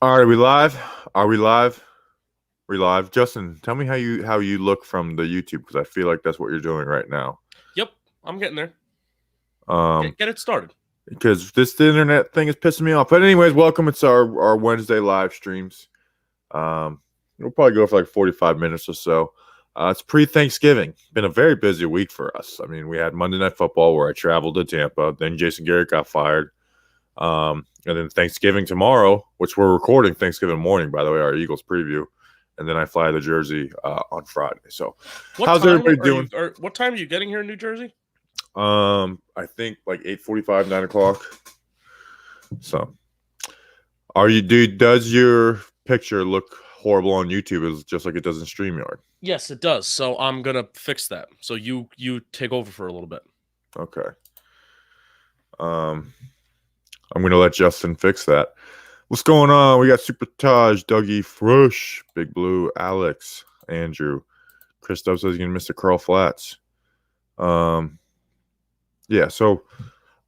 All right, we live? Are we live? We live. Justin, tell me how you look from the YouTube because I feel like that's what you're doing right now. Yep, I'm getting there. Um, Get it started. because the internet thing is pissing me off. But anyways, welcome. It's our Wednesday live streams. Um, we'll probably go for like 45 minutes or so. It's pre-Thanksgiving. Been a very busy week for us. I mean, we had Monday Night Football where I traveled to Tampa. Then Jason Garrett got fired. And then Thanksgiving tomorrow, which we're recording Thanksgiving morning, by the way, our Eagles preview. And then I fly to Jersey on Friday. So, What how's time everybody are doing? you? Or what time are you getting here in New Jersey? I think like 8:45, 9 o'clock. So, are you, dude? Does your picture look horrible on YouTube? Is just like it does in StreamYard? Yes, it does. So I'm gonna fix that. So you take over for a little bit. Okay. Um, I'm gonna let Justin fix that. What's going on? We got Super Taj, Dougie, Fresh, Big Blue, Alex, Andrew. Christoph says he's gonna miss the curl flats. Yeah. So,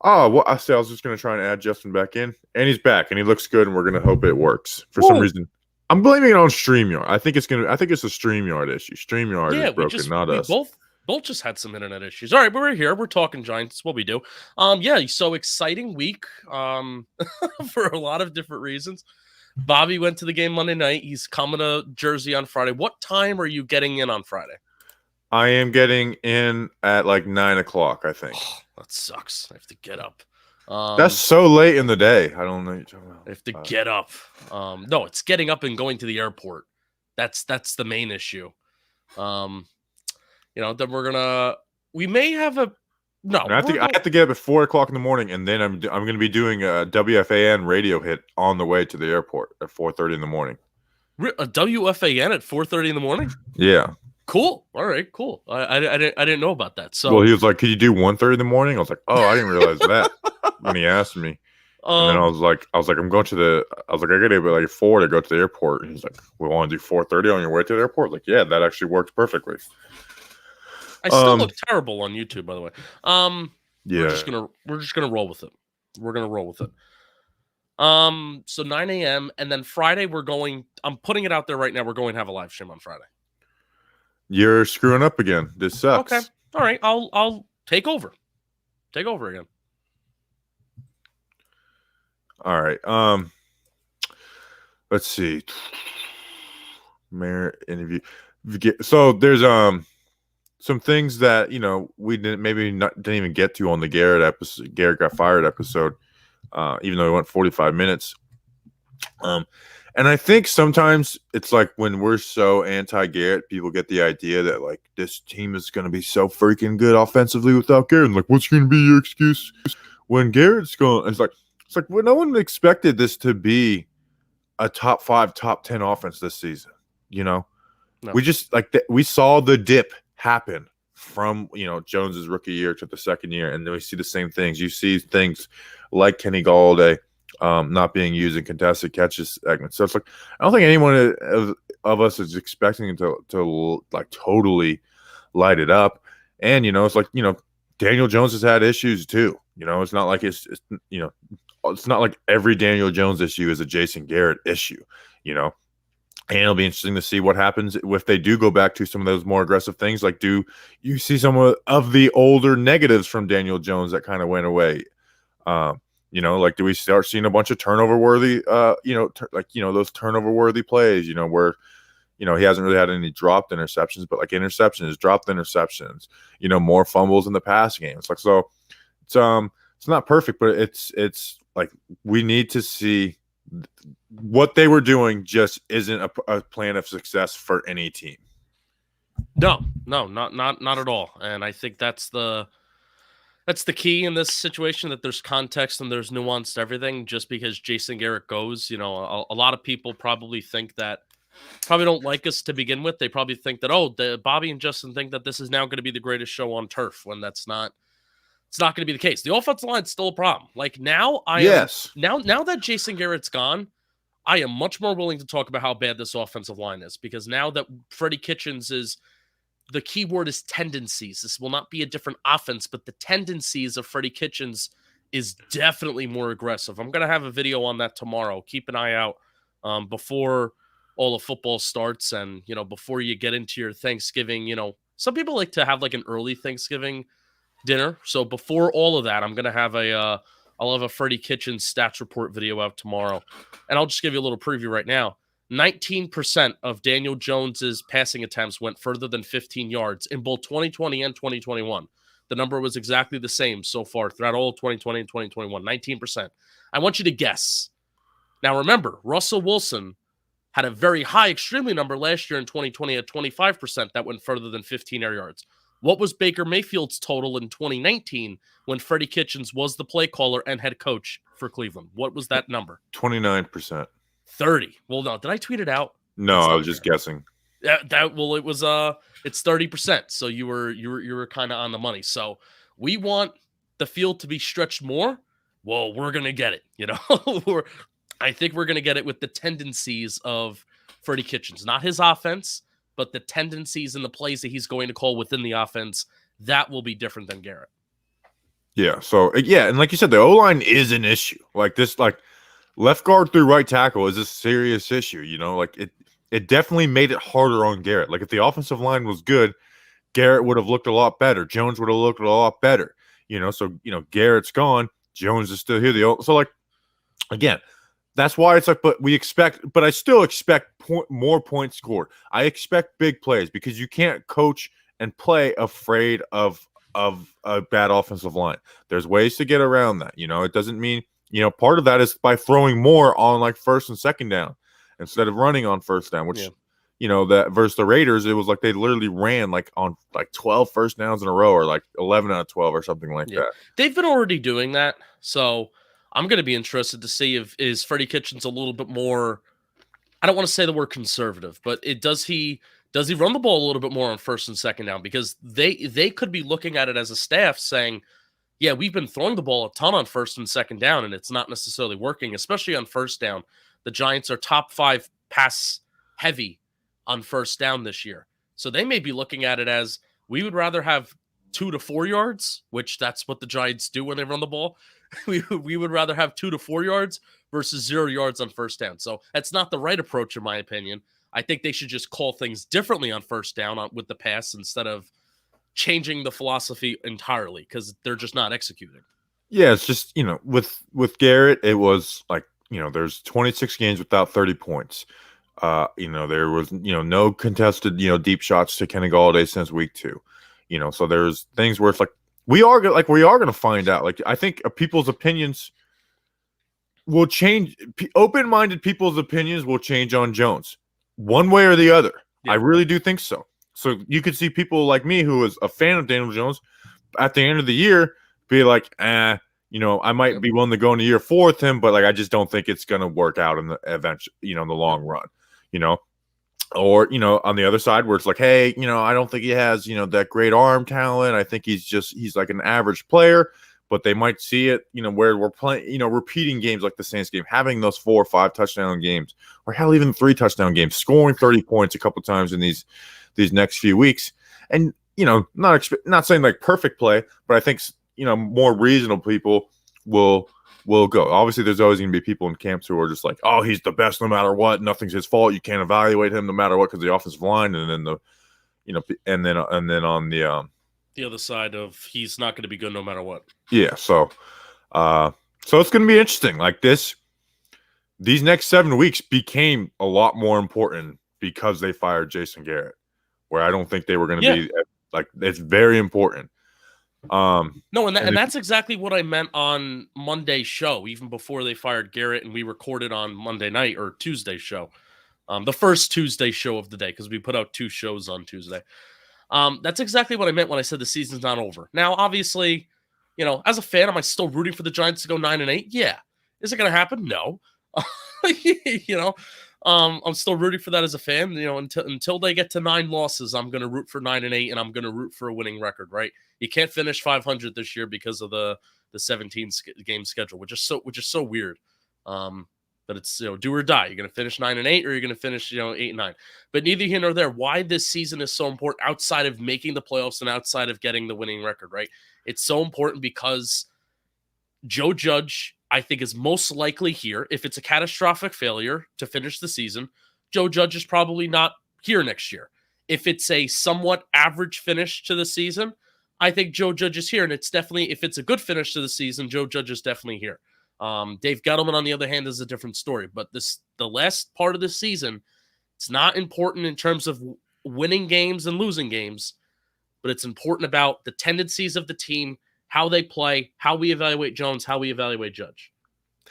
what I say, I was just gonna try and add Justin back in, and he's back, and he looks good, and we're gonna hope it works. For some reason, I'm blaming it on StreamYard. I think it's a StreamYard issue. StreamYard is Yeah, broken, not we us. both just had some internet issues. All right, but we're here. We're talking Giants. It's what we do. Yeah. So exciting week. For a lot of different reasons. Bobby went to the game Monday night. He's coming to Jersey on Friday. What time are you getting in on Friday? I am getting in at like 9 o'clock, I think. Oh, that sucks. I have to get up. That's so late in the day. I don't know what you're talking about. I have to get up. No, it's getting up and going to the airport. That's the main issue. Then we may have a no. I have to get up at 4 o'clock in the morning, and then I'm going to be doing a WFAN radio hit on the way to the airport at 4:30 in the morning. A WFAN at 4:30 in the morning. Yeah. Cool. All right. Cool. I didn't know about that. So well, he was like, "Could you do 1:30 in the morning?" I was like, "Oh, I didn't realize that." When he asked me, and then I was like, I gotta be like 4 to go to the airport. And he's like, "We want to do 4:30 on your way to the airport." Like, yeah, that actually works perfectly. I still look terrible on YouTube, by the way. Yeah, we're just gonna roll with it. We're gonna roll with it. So 9 a.m. and then Friday I'm putting it out there right now. We're going to have a live stream on Friday. You're screwing up again. This sucks. Okay. All right. I'll take over. Take over again. All right. Let's see. Mayor interview. So there's some things that we didn't even get to on the Garrett episode. Garrett got fired episode. Even though it went 45 minutes. And I think sometimes it's like when we're so anti-Garrett, people get the idea that like this team is going to be so freaking good offensively without Garrett. And like, what's going to be your excuse when Garrett's gone? It's like well, no one expected this to be a top 5, top 10 offense this season. No. We just we saw the dip happen from Jones's rookie year to the second year, and then we see the same things. You see things like Kenny Golladay not being used in contested catches segments. So it's like I don't think anyone of us is expecting to like totally light it up. And it's like Daniel Jones has had issues too. It's not like it's not like every Daniel Jones issue is a Jason Garrett issue. And it'll be interesting to see what happens if they do go back to some of those more aggressive things. Like, do you see some of the older negatives from Daniel Jones that kind of went away? Like, do we start seeing a bunch of turnover worthy, those turnover worthy plays, where, he hasn't really had any dropped interceptions, but like interceptions, dropped interceptions, more fumbles in the pass game. It's like, so it's not perfect, but it's like we need to see what they were doing just isn't a plan of success for any team. No, not at all. And I think that's the key in this situation, that there's context and there's nuance to everything. Just because Jason Garrett goes, a lot of people probably don't like us to begin with. They probably think that, Bobby and Justin think that this is now going to be the greatest show on turf, when it's not going to be the case. The offensive line's still a problem. Like now now that Jason Garrett's gone, I am much more willing to talk about how bad this offensive line is, because now that Freddie Kitchens is, the key word is tendencies. This will not be a different offense, but the tendencies of Freddie Kitchens is definitely more aggressive. I'm going to have a video on that tomorrow. Keep an eye out before all the football starts, and before you get into your Thanksgiving. Some people like to have like an early Thanksgiving dinner. So before all of that, I'll have a Freddie Kitchens stats report video out tomorrow, and I'll just give you a little preview right now. 19% of Daniel Jones's passing attempts went further than 15 yards in both 2020 and 2021. The number was exactly the same so far throughout all 2020 and 2021. 19%. I want you to guess. Now remember, Russell Wilson had a very high, extremely number last year in 2020 at 25% that went further than 15 air yards. What was Baker Mayfield's total in 2019 when Freddie Kitchens was the play caller and head coach for Cleveland? What was that number? 29%. 30. Well, no, did I tweet it out? No, I was just guessing. It was it's 30%. So you were kind of on the money. So we want the field to be stretched more. Well, we're gonna get it. I think we're gonna get it with the tendencies of Freddie Kitchens, not his offense, but the tendencies and the plays that he's going to call within the offense. That will be different than Garrett. Yeah. So and like you said, the O-line is an issue. Like this, like left guard through right tackle is a serious issue. Like it definitely made it harder on Garrett. Like if the offensive line was good, Garrett would have looked a lot better. Jones would have looked a lot better. So Garrett's gone. Jones is still here. So like again, that's why it's like, but I still expect more points scored. I expect big plays because you can't coach and play afraid of a bad offensive line. There's ways to get around that. It doesn't mean, part of that is by throwing more on like first and second down instead of running on first down, which, that versus the Raiders, it was like they literally ran like on like 12 first downs in a row or like 11 out of 12 or something like that. They've been already doing that. So I'm going to be interested to see is Freddie Kitchens a little bit more, I don't want to say the word conservative, but does he run the ball a little bit more on first and second down? Because they could be looking at it as a staff saying, yeah, we've been throwing the ball a ton on first and second down, and it's not necessarily working, especially on first down. The Giants are top 5 pass heavy on first down this year. So they may be looking at it as we would rather have 2 to 4 yards, which that's what the Giants do when they run the ball. We would rather have 2 to 4 yards versus 0 yards on first down. So that's not the right approach, in my opinion. I think they should just call things differently on first down with the pass instead of changing the philosophy entirely because they're just not executing. Yeah, it's just, with Garrett, it was like, there's 26 games without 30 points. There was, no contested, deep shots to Kenny Golladay since week 2. So there's things where it's like, we are going to find out. Like, I think people's opinions will change. Open-minded people's opinions will change on Jones one way or the other. Yeah. I really do think so. So you could see people like me who is a fan of Daniel Jones at the end of the year be like, I might be willing to go into year 4 with him, but like, I just don't think it's going to work out in the eventually, in the long run, Or, on the other side where it's like, hey, I don't think he has, that great arm talent. I think he's like an average player, but they might see it, where we're playing, repeating games like the Saints game, having those 4 or 5 touchdown games, or hell, even 3 touchdown games, scoring 30 points a couple times in these next few weeks. And, not saying like perfect play, but I think, more reasonable people will go. Obviously, there's always going to be people in camps who are just like, oh, he's the best no matter what. Nothing's his fault. You can't evaluate him no matter what because the offensive line. And then and then on the other side of he's not going to be good no matter what. Yeah. So it's going to be interesting. Like these next 7 weeks became a lot more important because they fired Jason Garrett, where I don't think they were going to be like, it's very important. No, and that's exactly what I meant on Monday's show, even before they fired Garrett, and we recorded on Monday night or Tuesday's show, the first Tuesday show of the day, because we put out 2 shows on Tuesday. That's exactly what I meant when I said the season's not over. Now, obviously, as a fan, am I still rooting for the Giants to go 9-8? Yeah. Is it going to happen? No. I'm still rooting for that as a fan. Until they get to 9 losses, I'm going to root for 9-8, and I'm going to root for a winning record. Right? You can't finish 500 this year because of the 17 game schedule, which is so weird. But it's do or die. You're going to finish 9-8, or you're going to finish 8-9. But neither here nor there. Why this season is so important outside of making the playoffs and outside of getting the winning record. Right? It's so important because Joe Judge I think is most likely here. If it's a catastrophic failure to finish the season, Joe Judge is probably not here next year. If it's a somewhat average finish to the season, I think Joe Judge is here. And it's definitely, if it's a good finish to the season, Joe Judge is definitely here. Dave Gettleman, on the other hand, is a different story. But the last part of the season, it's not important in terms of winning games and losing games, but it's important about the tendencies of the team, how they play, how we evaluate Jones, how we evaluate Judge.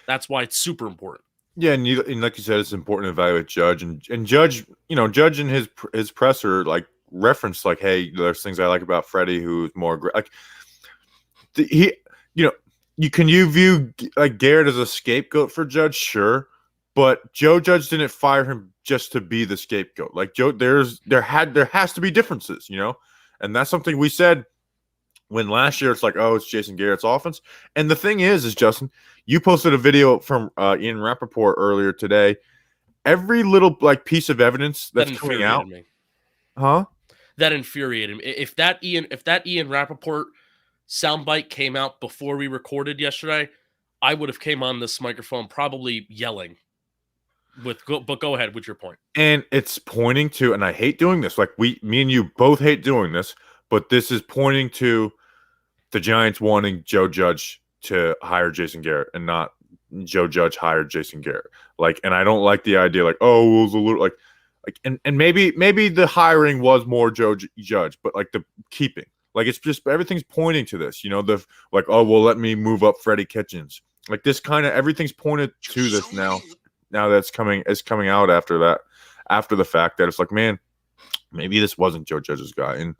That's why it's super important. Yeah, and like you said, it's important to evaluate Judge and Judge. Judge in his presser like referenced like, hey, there's things I like about Freddie who's more like you view like Garrett as a scapegoat for Judge, sure, but Joe Judge didn't fire him just to be the scapegoat. Like Joe, there has to be differences, and that's something we said when last year it's like, oh, it's Jason Garrett's offense. And the thing is Justin, you posted a video from Ian Rappaport earlier today. Every little like piece of evidence that's coming out, me. Huh? That infuriated me. If that Ian Rappaport soundbite came out before we recorded yesterday, I would have came on this microphone probably yelling. But go ahead with your point. And it's pointing to, and I hate doing this. Like me and you both hate doing this, but this is pointing to the Giants wanting Joe Judge to hire Jason Garrett and not Joe Judge hired Jason Garrett. Like, and I don't like the idea like, oh, it was a little like and maybe the hiring was more Joe Judge, but like the keeping, like it's just everything's pointing to this, the like, oh, well, let me move up Freddie Kitchens. Like this kind of everything's pointed to this now. Now that's coming out after the fact that it's like, man, maybe this wasn't Joe Judge's guy. And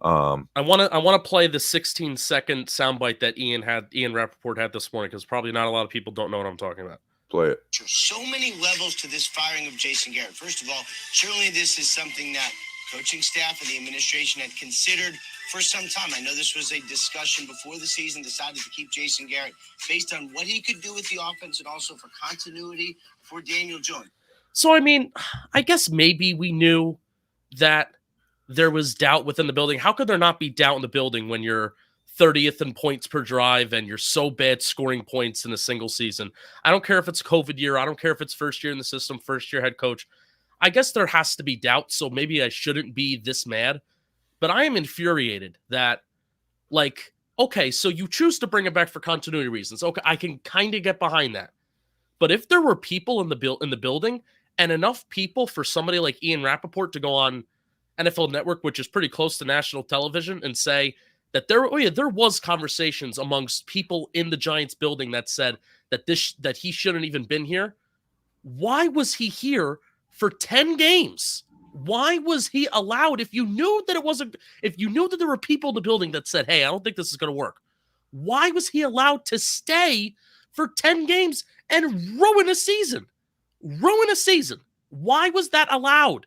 I want to play the 16-second soundbite that Ian Rappaport had this morning, because probably not a lot of people don't know what I'm talking about. Play it. So many levels to this firing of Jason Garrett. First of all, certainly this is something that coaching staff and the administration had considered for some time. I know this was a discussion before the season, decided to keep Jason Garrett based on what he could do with the offense and also for continuity for Daniel Jones. So, I mean, I guess maybe we knew that there was doubt within the building. How could there not be doubt in the building when you're 30th in points per drive and you're so bad scoring points in a single season? I don't care if it's COVID year. I don't care if it's first year in the system, first year head coach. I guess there has to be doubt, so maybe I shouldn't be this mad. But I am infuriated that, like, okay, so you choose to bring it back for continuity reasons. Okay, I can kind of get behind that. But if there were people in the building and enough people for somebody like Ian Rappaport to go on NFL Network, which is pretty close to national television, and say that there was conversations amongst people in the Giants building that said that he shouldn't even been here. Why was he here for 10 games? Why was he allowed? If you knew that there were people in the building that said, hey, I don't think this is going to work, why was he allowed to stay for 10 games and ruin a season? Why was that allowed?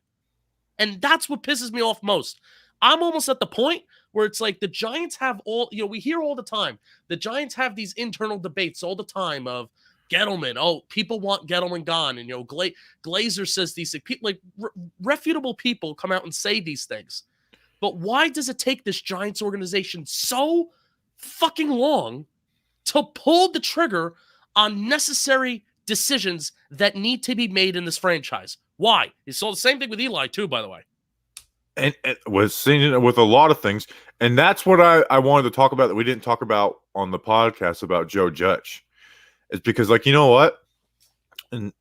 And that's what pisses me off most. I'm almost at the point where it's like the Giants have we hear all the time, the Giants have these internal debates all the time of Gettleman. Oh, people want Gettleman gone. And, Glazer says these things. People, like reputable people come out and say these things. But why does it take this Giants organization so fucking long to pull the trigger on necessary decisions that need to be made in this franchise? Why? You saw the same thing with Eli too, by the way. And was seeing it with a lot of things. And that's what I wanted to talk about that we didn't talk about on the podcast about Joe Judge. It's because, like, you know what? And,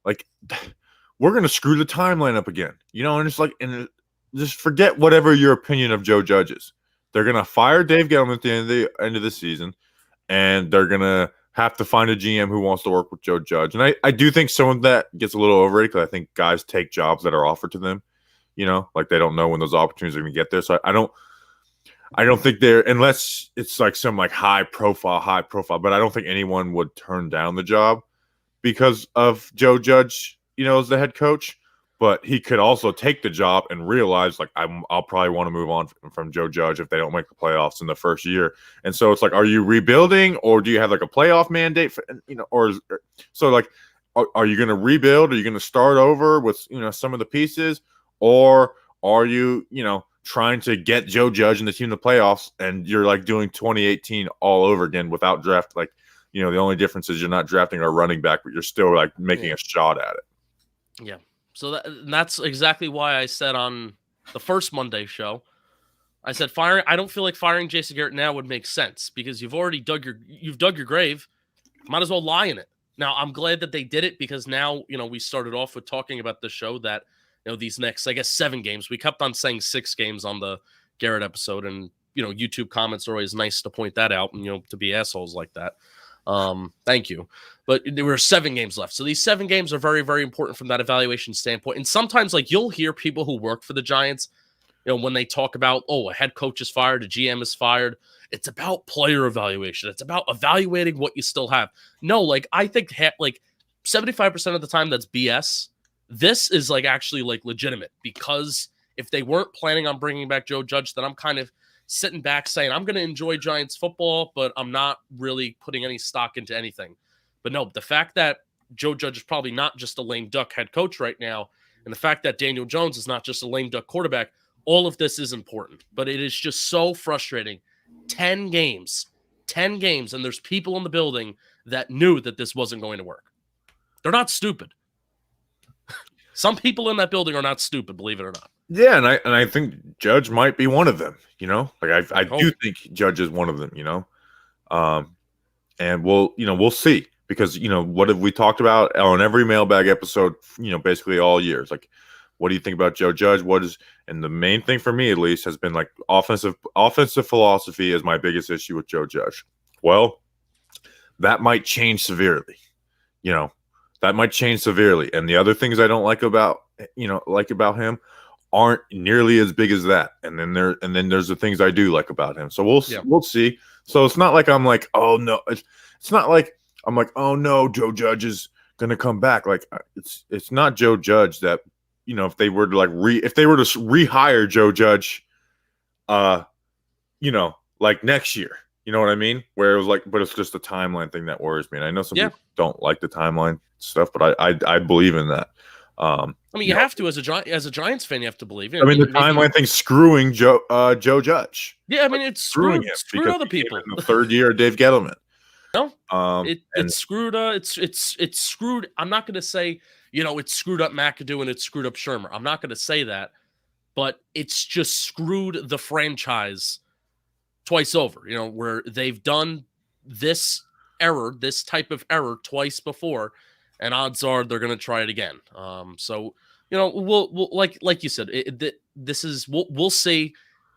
like, we're going to screw the timeline up again. And it's like, and just forget whatever your opinion of Joe Judge is. They're going to fire Dave Gettleman at the end of the season, and they're going to have to find a GM who wants to work with Joe Judge. And I do think some of that gets a little overrated because I think guys take jobs that are offered to them. Like they don't know when those opportunities are going to get there. So I don't think they're, unless it's like some like high profile, but I don't think anyone would turn down the job because of Joe Judge, as the head coach. But he could also take the job and realize like I'll probably want to move on from Joe Judge if they don't make the playoffs in the first year. And so it's like, are you rebuilding or do you have like a playoff mandate for, so like, are you going to rebuild? Are you going to start over with, some of the pieces, or are you, trying to get Joe Judge and the team in the playoffs and you're like doing 2018 all over again without draft, like, the only difference is you're not drafting a running back, but you're still like making a shot at it. Yeah. So that's exactly why I said on the first Monday show, I said I don't feel like firing Jason Garrett now would make sense because you've already dug your grave. Might as well lie in it. Now, I'm glad that they did it because now, we started off with talking about the show that, these next, I guess, 7 games. We kept on saying 6 games on the Garrett episode, and, YouTube comments are always nice to point that out and, to be assholes like that. Thank you. But there were 7 games left. So these 7 games are very, very important from that evaluation standpoint. And sometimes, like, you'll hear people who work for the Giants, when they talk about, a head coach is fired, a GM is fired, it's about player evaluation. It's about evaluating what you still have. No, like, I think, 75% of the time that's BS. This is, like, actually, like, legitimate because if they weren't planning on bringing back Joe Judge, then I'm kind of sitting back saying, I'm going to enjoy Giants football, but I'm not really putting any stock into anything. But no, the fact that Joe Judge is probably not just a lame duck head coach right now, and the fact that Daniel Jones is not just a lame duck quarterback, all of this is important, but it is just so frustrating. 10 games, and there's people in the building that knew that this wasn't going to work. They're not stupid. Some people in that building are not stupid, believe it or not. Yeah, and I think Judge might be one of them, Like I do think Judge is one of them, And we'll see because, what have we talked about on every mailbag episode, basically all years. Like, what do you think about Joe Judge? And the main thing for me, at least, has been like offensive philosophy is my biggest issue with Joe Judge. Well, that might change severely, that might change severely. And the other things I don't like about him aren't nearly as big as that. And then there's the things I do like about him. So we'll see. So it's not like I'm like, oh no, it's not like I'm like, oh no, Joe Judge is gonna come back. Like it's not Joe Judge that. If they were to rehire Joe Judge, like next year, you know what I mean? Where it was like, but it's just the timeline thing that worries me. And I know some people don't like the timeline stuff, but I believe in that. You have to as a Giants fan, you have to believe. The timeline thing's screwing Joe Judge. Yeah, it's screwing other people. In the third year of Dave Gettleman. No, it's screwed. It's screwed. I'm not going to say. It's screwed up McAdoo and it's screwed up Shermer. I'm not going to say that, but it's just screwed the franchise twice over, where they've done this type of error twice before, and odds are they're going to try it again. So, we'll like you said, we'll see.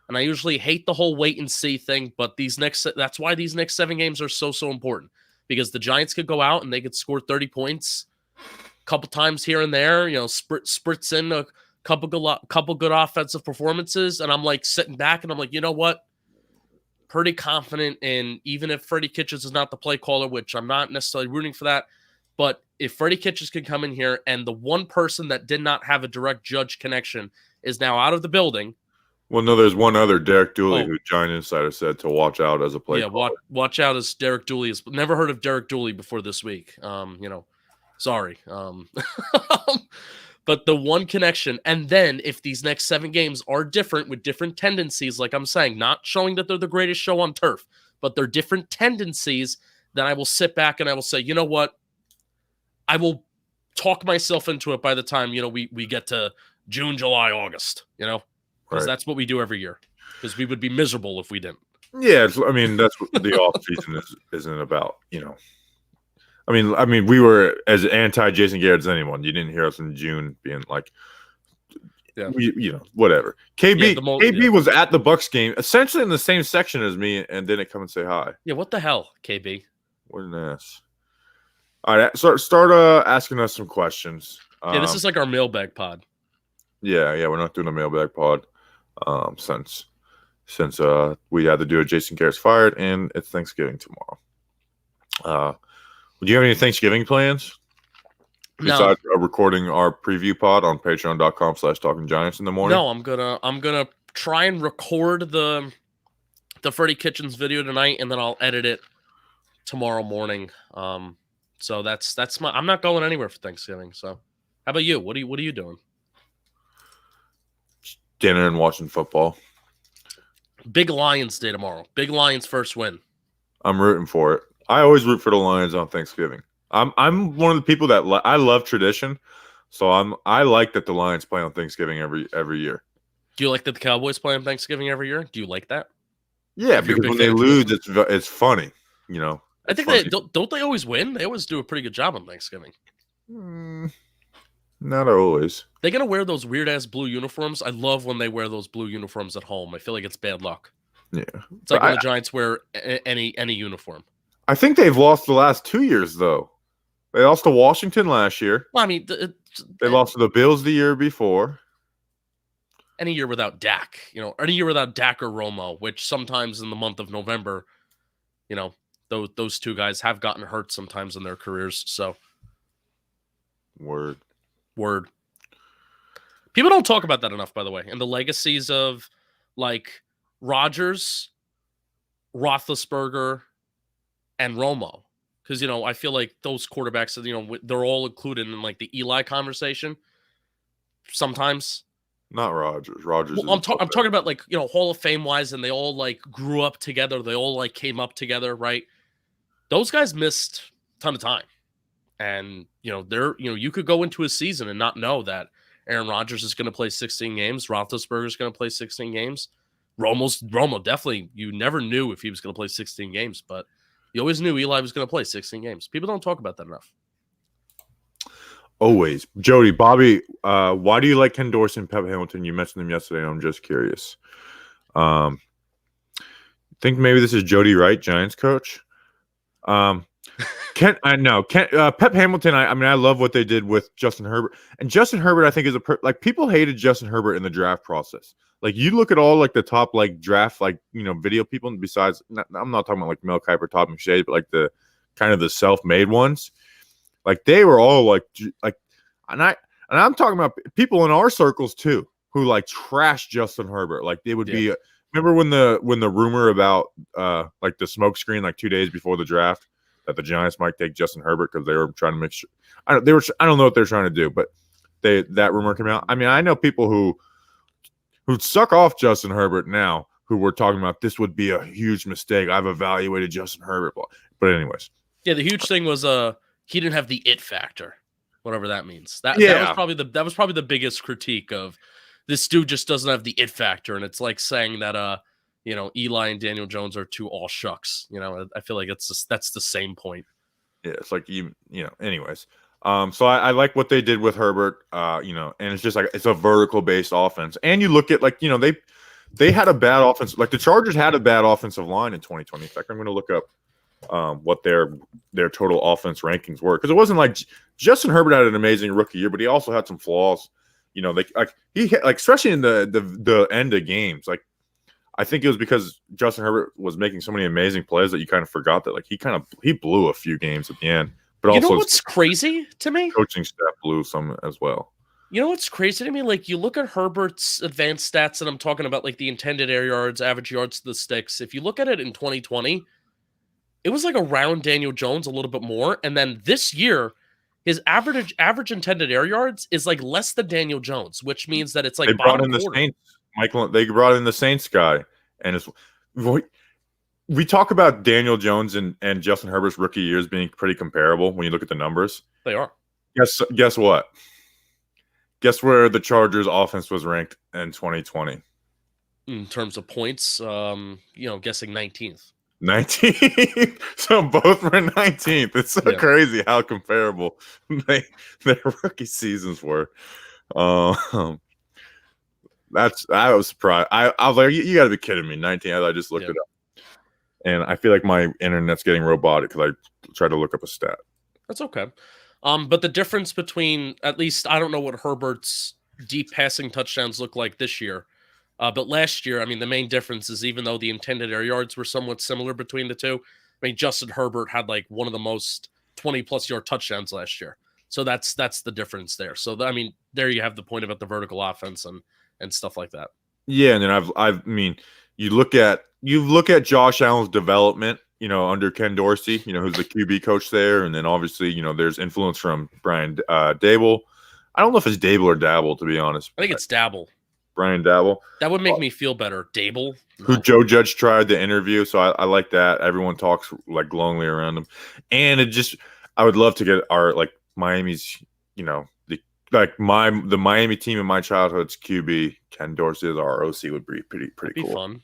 And I usually hate the whole wait and see thing, but that's why these next 7 games are so important because the Giants could go out and they could score 30 points. Couple times here and there, spritz in a couple good offensive performances, and I'm like sitting back and I'm like, you know what? Pretty confident in even if Freddie Kitchens is not the play caller, which I'm not necessarily rooting for that, but if Freddie Kitchens can come in here and the one person that did not have a direct Judge connection is now out of the building. Well, no, there's one other, Derek Dooley, who Giant Insider said to watch out as a play caller. Watch out as Derek Dooley is. Never heard of Derek Dooley before this week. Sorry. But the one connection, and then if these next 7 games are different with different tendencies, like I'm saying, not showing that they're the greatest show on turf, but they're different tendencies, then I will sit back and I will say, you know what? I will talk myself into it by the time, we get to June, July, August, because that's what we do every year, because we would be miserable if we didn't. Yeah. That's what the off season isn't about, I mean, we were as anti Jason Garrett as anyone. You didn't hear us in June being like, whatever. KB was at the Bucks game, essentially in the same section as me, and didn't come and say hi. Yeah, what the hell, KB? What an ass. All right, start asking us some questions. This is like our mailbag pod. Yeah, we're not doing a mailbag pod since we had to do it. Jason Garrett's fired, and it's Thanksgiving tomorrow. Do you have any Thanksgiving plans? Besides recording our preview pod on patreon.com/talkinggiants in the morning? No, I'm gonna try and record the Freddie Kitchens video tonight, and then I'll edit it tomorrow morning. So that's I'm not going anywhere for Thanksgiving. So how about you? What are you doing? Dinner and watching football. Big Lions day tomorrow. Big Lions first win. I'm rooting for it. I always root for the Lions on Thanksgiving. I'm one of the people that I love tradition, so I like that the Lions play on Thanksgiving every year. Do you like that the Cowboys play on Thanksgiving every year? Do you like that? Yeah, If you're a because big when fan they of lose, tradition. it's funny. I think funny. they don't they always win? They always do a pretty good job on Thanksgiving. Not always. They're gonna wear those weird ass blue uniforms. I love when they wear those blue uniforms at home. I feel like it's bad luck. Yeah, it's like when the Giants wear any uniform. I think they've lost the last 2 years though. They lost to Washington last year. Well, I mean, they lost to the Bills the year before. Any year without Dak, any year without Dak or Romo, which sometimes in the month of November, those two guys have gotten hurt sometimes in their careers. So, word. People don't talk about that enough, by the way, and the legacies of like Rodgers, Roethlisberger, and Romo. Because, I feel like those quarterbacks, they're all included in like the Eli conversation sometimes. Not Rodgers. Rodgers. Well, I'm talking about like, Hall of Fame wise, and they all like grew up together. They all like came up together, right? Those guys missed a ton of time. And, you could go into a season and not know that Aaron Rodgers is going to play 16 games. Roethlisberger is going to play 16 games. Romo definitely, you never knew if he was going to play 16 games, but you always knew Eli was going to play 16 games. People don't talk about that enough. Always. Jody, Bobby, why do you like Ken Dorsey and Pep Hamilton? You mentioned them yesterday, and I'm just curious. Think maybe this is Jody Wright, Giants coach? Pep Hamilton, I love what they did with Justin Herbert. And Justin Herbert, I think, is people hated Justin Herbert in the draft process. Like, you look at all, like, the top, like, draft, like, video people, besides, I'm not talking about, like, Mel Kiper, Todd McShay, but, like, the kind of the self-made ones. Like, they were all, and I'm talking about people in our circles, too, who, like, trashed Justin Herbert. Like, they would be remember when the rumor about, like, the smoke screen, like, 2 days before the draft, that the Giants might take Justin Herbert because they were trying to make sure. I don't know what they're trying to do, but that rumor came out. I mean, I know people who suck off Justin Herbert now who were talking about this would be a huge mistake. I've evaluated Justin Herbert, but anyways. Yeah, the huge thing was he didn't have the it factor, whatever that means. That was probably the biggest critique of this dude just doesn't have the it factor, and it's like saying that Eli and Daniel Jones are two all shucks. I feel like that's the same point. Yeah, it's like anyways. So I like what they did with Herbert, and it's just like it's a vertical based offense. And you look at they had a bad offense. Like the Chargers had a bad offensive line in 2020. In fact, I'm going to look up what their total offense rankings were, because it wasn't like Justin Herbert had an amazing rookie year, but he also had some flaws. Especially in the end of games, like. I think it was because Justin Herbert was making so many amazing plays that you kind of forgot that he blew a few games at the end. But also, what's crazy to me? Coaching staff blew some as well. You know what's crazy to me? Like, you look at Herbert's advanced stats, and I'm talking about like the intended air yards, average yards to the sticks. If you look at it in 2020, it was like around Daniel Jones a little bit more, and then this year, his average intended air yards is like less than Daniel Jones, which means that it's like they brought in the Saints. They brought in the Saints guy, and we talk about Daniel Jones and Justin Herbert's rookie years being pretty comparable when you look at the numbers. They are. Guess what? Guess where the Chargers' offense was ranked in 2020? In terms of points, guessing 19th. 19th. So both were 19th. It's so crazy how comparable their rookie seasons were. I was surprised. I was like, you got to be kidding me. 19. I just looked it up, and I feel like my internet's getting robotic because I tried to look up a stat. That's okay. But the difference between, at least I don't know what Herbert's deep passing touchdowns look like this year, but last year, I mean, the main difference is even though the intended air yards were somewhat similar between the two, I mean, Justin Herbert had like one of the most 20+ yard touchdowns last year. So that's the difference there. So I mean, there you have the point about the vertical offense and stuff like that. Yeah, and then you look at Josh Allen's development, under Ken Dorsey, who's the QB coach there, and then obviously, there's influence from Brian Dable. I don't know if it's Dable or Dabble, to be honest. I think it's Dabble. Brian Dabble, That would make me feel better. Dable, who no. Joe Judge tried the interview. So I like that. Everyone talks like glowingly around him, and I would love to get our like Miami's, the Miami team in my childhood's QB Ken Dorsey as our OC would be pretty That'd be cool.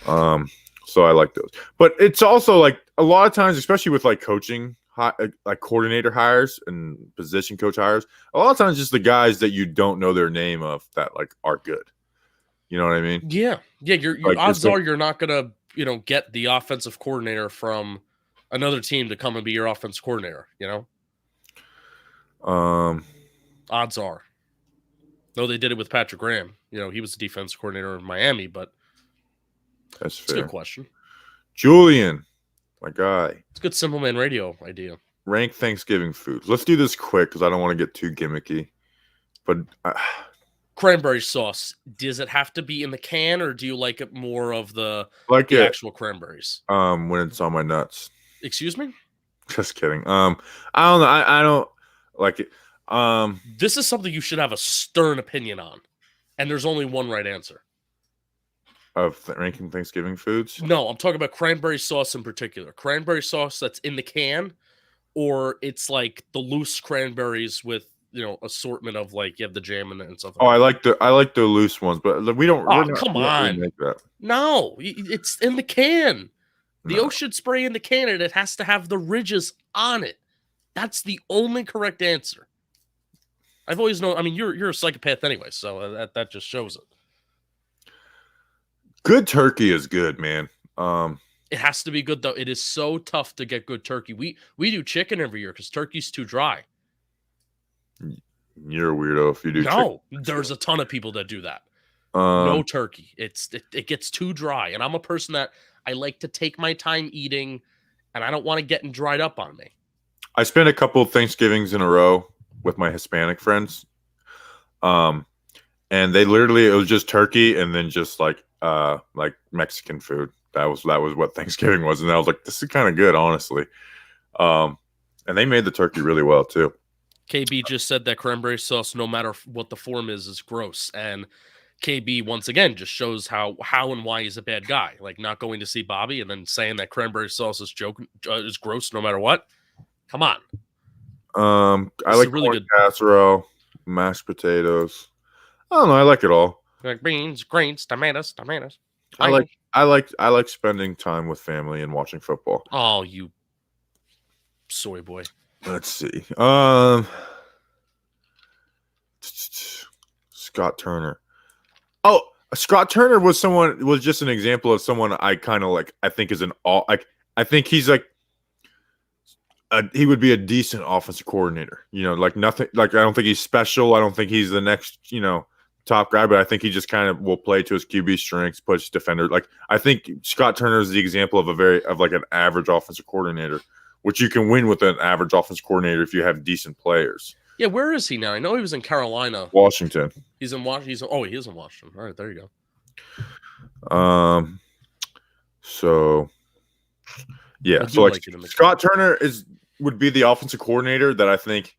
Fun. So I like those, but it's also like a lot of times, especially with like coaching, like coordinator hires and position coach hires, a lot of times just the guys that you don't know their name of that like are good. You know what I mean? Yeah. Your Like, odds are you're not gonna get the offensive coordinator from another team to come and be your offensive coordinator. Odds are. Though they did it with Patrick Graham. He was the defense coordinator in Miami, but that's it's a fair. good question. Julian, my guy. It's a good Simple Man Radio idea. Rank Thanksgiving foods. Let's do this quick because I don't want to get too gimmicky. But Cranberry sauce. Does it have to be in the can, or do you like it more of the actual cranberries? When it's on my nuts. Excuse me? Just kidding. I don't know. I don't like it. This is something you should have a stern opinion on, and there's only one right answer. Of ranking Thanksgiving foods? No, I'm talking about cranberry sauce in particular. Cranberry sauce that's in the can, or it's like the loose cranberries with assortment of like you have the jam in it and stuff. Oh, I like the loose ones, but we don't. Oh, come on! Make that. No, it's in the can. The No. Ocean Spray in the can, and it has to have the ridges on it. That's the only correct answer. I've always known. I mean, you're a psychopath anyway, so that just shows it. Good turkey is good, man. It has to be good though. It is so tough to get good turkey. We do chicken every year because turkey's too dry. You're a weirdo if you do. No, there's a ton of people that do that. No turkey. It gets too dry, and I'm a person that I like to take my time eating, and I don't want it getting dried up on me. I spent a couple of Thanksgivings in a row with my Hispanic friends, and it was just turkey and then just like Mexican food. That was what Thanksgiving was, and I was like, this is kind of good, honestly. And they made the turkey really well too. KB just said that cranberry sauce, no matter what the form is gross. And KB once again just shows how and why he's a bad guy. Like not going to see Bobby and then saying that cranberry sauce is gross no matter what. Come on. I like really corn casserole, mashed potatoes. I don't know. I like it all. Like beans, greens, tomatoes. I like spending time with family and watching football. Oh, you soy boy. Let's see. Scott Turner. Oh, Scott Turner was just an example of someone I kind of like. I think is I think he's like. He would be a decent offensive coordinator. Like nothing. Like I don't think he's special. I don't think he's the next top guy, but I think he just kind of will play to his QB strengths, push defender. Like I think Scott Turner is the example of an average offensive coordinator, which you can win with an average offensive coordinator if you have decent players. Yeah, where is he now? I know he was in Carolina. Washington. He's in Washington. He is in Washington. All right, there you go. So yeah, so like Scott Turner would be the offensive coordinator that I think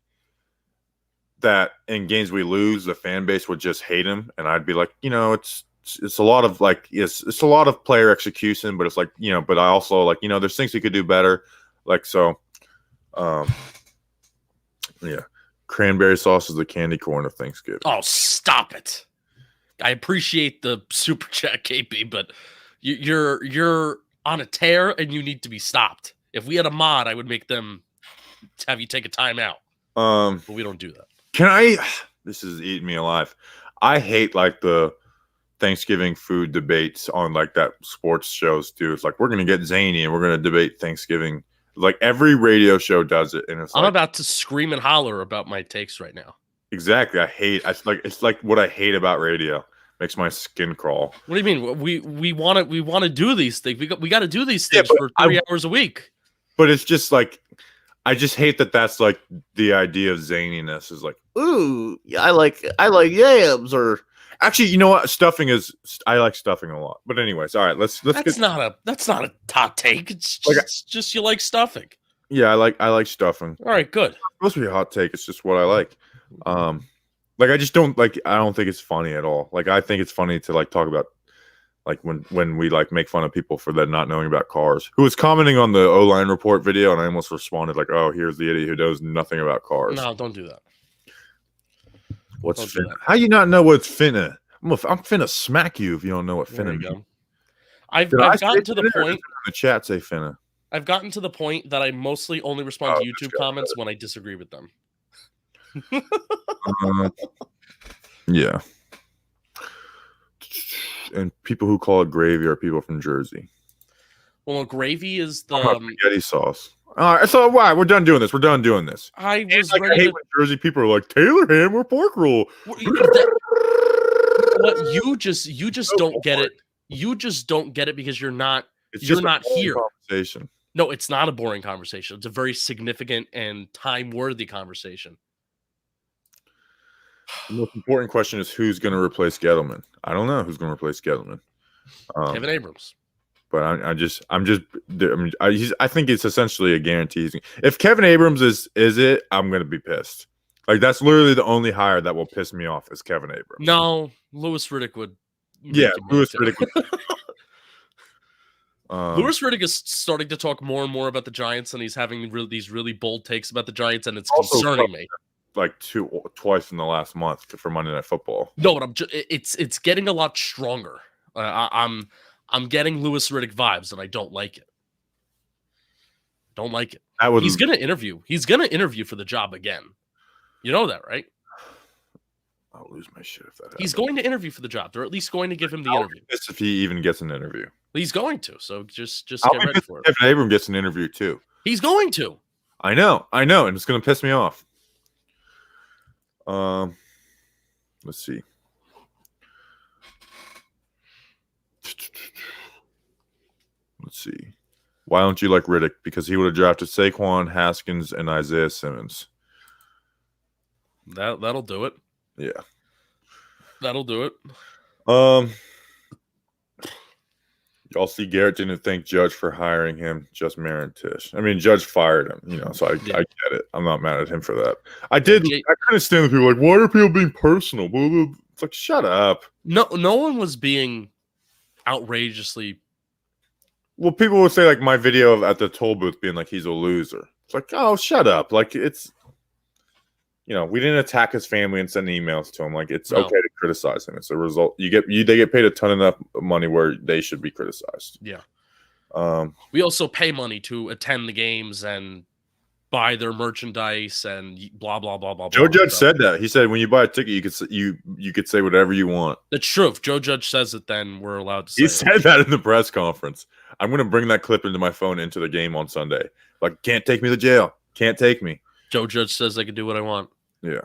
that in games we lose, the fan base would just hate him, and I'd be like, it's a lot of like it's a lot of player execution, but it's like but I also like there's things he could do better, like so. Yeah, cranberry sauce is the candy corn of Thanksgiving. Oh, stop it! I appreciate the super chat, KP, but you're on a tear and you need to be stopped. If we had a mod, I would make them have you take a timeout. But we don't do that. This is eating me alive. I hate like the Thanksgiving food debates on like that sports shows do. It's like we're gonna get zany and we're gonna debate Thanksgiving. Like every radio show does it, and I'm about to scream and holler about my takes right now. Exactly. It's like what I hate about radio. Makes my skin crawl. What do you mean? We want to do these things. We got to do these things for 3 hours a week. But it's just like I just hate that that's like the idea of zaniness is like, ooh, I like yams, or actually, you know what? I like stuffing a lot. But anyways, all right, let's that's not a hot take. It's just you like stuffing. Yeah, I like stuffing. All right, good. It's supposed to be a hot take. It's just what I like. Like I just don't like. I don't think it's funny at all. Like I think it's funny to like talk about like when we like make fun of people for that not knowing about cars. Who was commenting on the O-line report video, and I almost responded like, "Oh, here's the idiot who knows nothing about cars." No, don't do that. What's Don't do finna? that. How you not know what's finna? I'm finna smack you if you don't know what There finna you means. go. I've Did I gotten say to the finna or point. did the chat say finna? I've gotten to the point that I mostly only respond to this YouTube got comments when I disagree with them. Yeah. And people who call it gravy are people from Jersey. Well, gravy is the. Spaghetti sauce. All right, so why we're done doing this? We're done doing this. I was Like, I ready hate to. when Jersey people are like Taylor ham or pork roll. What you just don't get it. You just don't get it because you're not. It's You're just not a boring here. conversation. No, it's not a boring conversation. It's a very significant and time-worthy conversation. The most important question is who's going to replace Gettleman. I don't know who's going to replace Gettleman. Kevin Abrams. But I think it's essentially a guarantee. If Kevin Abrams is it, I'm going to be pissed. Like that's literally the only hire that will piss me off is Kevin Abrams. No, Louis Riddick would. Yeah, Louis Riddick. Louis Riddick is starting to talk more and more about the Giants, and he's having these really bold takes about the Giants, and it's concerning me. Like twice in the last month for Monday Night Football. No, but it's getting a lot stronger. I'm getting Louis Riddick vibes, and I don't like it. Don't like it. He's gonna interview. He's gonna interview for the job again. You know that, right? I'll lose my shit if that happens. He's going to interview for the job. They're at least going to give him the interview. If he even gets an interview. He's going to. So just get ready for it. Kevin Abrams gets an interview too. He's going to. I know, and it's gonna piss me off. Let's see. Why don't you like Riddick? Because he would have drafted Saquon, Haskins, and Isaiah Simmons. That'll do it. Yeah. That'll do it. Y'all see Garrett didn't thank Judge for hiring him, just Marin Tish. I mean, Judge fired him, so I get it. I'm not mad at him for that. I kind of stand with people like, why are people being personal? It's like, shut up. No one was being outrageously. Well, people would say like my video at the toll booth being like he's a loser. It's like, oh, shut up. Like it's, we didn't attack his family and send emails to him. Like it's okay to criticize him. It's a result. They get paid a ton enough money where they should be criticized. Yeah. We also pay money to attend the games and buy their merchandise and blah blah blah blah. Joe Judge said that. He said when you buy a ticket, you could say whatever you want. That's true. If Joe Judge says it, then we're allowed to say it. He said that in the press conference. I'm going to bring that clip into my phone into the game on Sunday. Like, can't take me to jail. Can't take me. Joe Judge says I can do what I want. Yeah.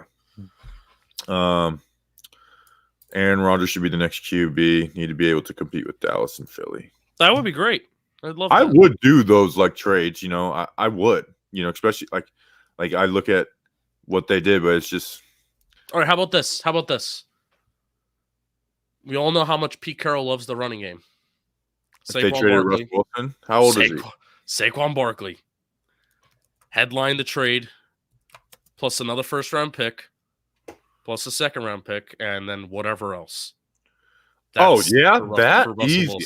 Aaron Rodgers should be the next QB. Need to be able to compete with Dallas and Philly. That would be great. I'd love. I would do those like trades. I would. Especially like I look at what they did, but it's just. All right. How about this? We all know how much Pete Carroll loves the running game. They traded Russ Wilson. How old is he? Saquon Barkley. Headline the trade, plus another first-round pick, plus a second-round pick, and then whatever else. That's that easy.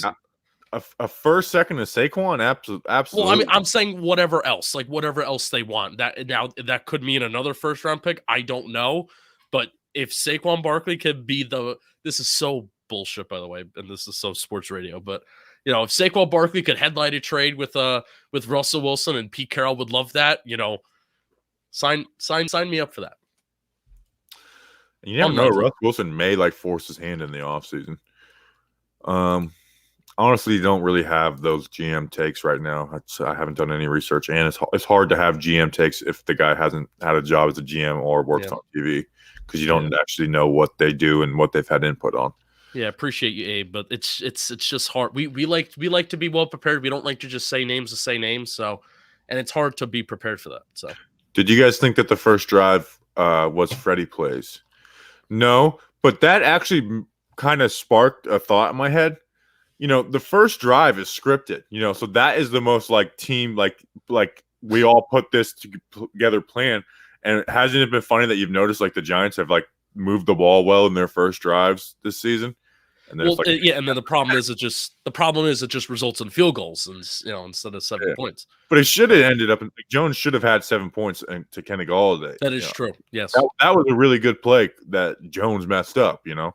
A first, second, and Saquon, absolutely. Well, I'm saying whatever else, like whatever else they want. That could mean another first-round pick. I don't know, but if Saquon Barkley could be this is so bullshit, by the way, and this is so sports radio, but. If Saquon Barkley could headline a trade with Russell Wilson and Pete Carroll would love that, sign me up for that. You never know. Russ Wilson may force his hand in the offseason. Honestly, don't really have those GM takes right now. I haven't done any research, and it's hard to have GM takes if the guy hasn't had a job as a GM or works on TV because you don't actually know what they do and what they've had input on. Yeah, appreciate you, Abe, but it's just hard. We like to be well prepared. We don't like to just say names to say names. So, and it's hard to be prepared for that. So, did you guys think that the first drive was Freddie plays? No, but that actually kind of sparked a thought in my head. The first drive is scripted. So that is the most team like we all put this together plan. And hasn't it been funny that you've noticed the Giants have moved the ball well in their first drives this season. And then and then the problem is it just results in field goals and instead of 7 points. But it should have ended up. Jones should have had 7 points to Kenny Galladay. That is true. Yes, that was a really good play that Jones messed up. And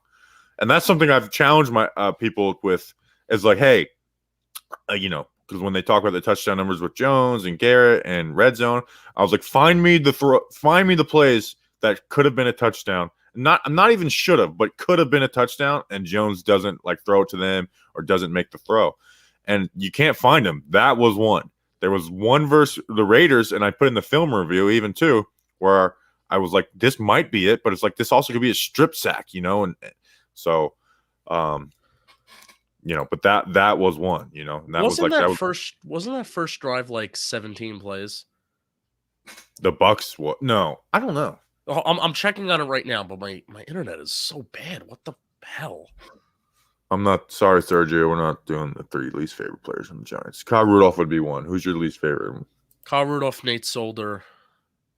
that's something I've challenged my people with. Is like, hey, because when they talk about the touchdown numbers with Jones and Garrett and red zone, I was like, find me the plays that could have been a touchdown. Not even should have, but could have been a touchdown, and Jones doesn't throw it to them or doesn't make the throw. And you can't find them. That was one. There was one versus the Raiders, and I put in the film review even too, where I was like, this might be it, but it's like this also could be a strip sack, and so but that was one, and that wasn't that first drive 17 plays? The Bucks, what? No, I don't know. I'm checking on it right now, but my internet is so bad. What the hell? I'm not sorry, Sergio. We're not doing the 3 least favorite players in the Giants. Kyle Rudolph would be one. Who's your least favorite? Kyle Rudolph, Nate Solder,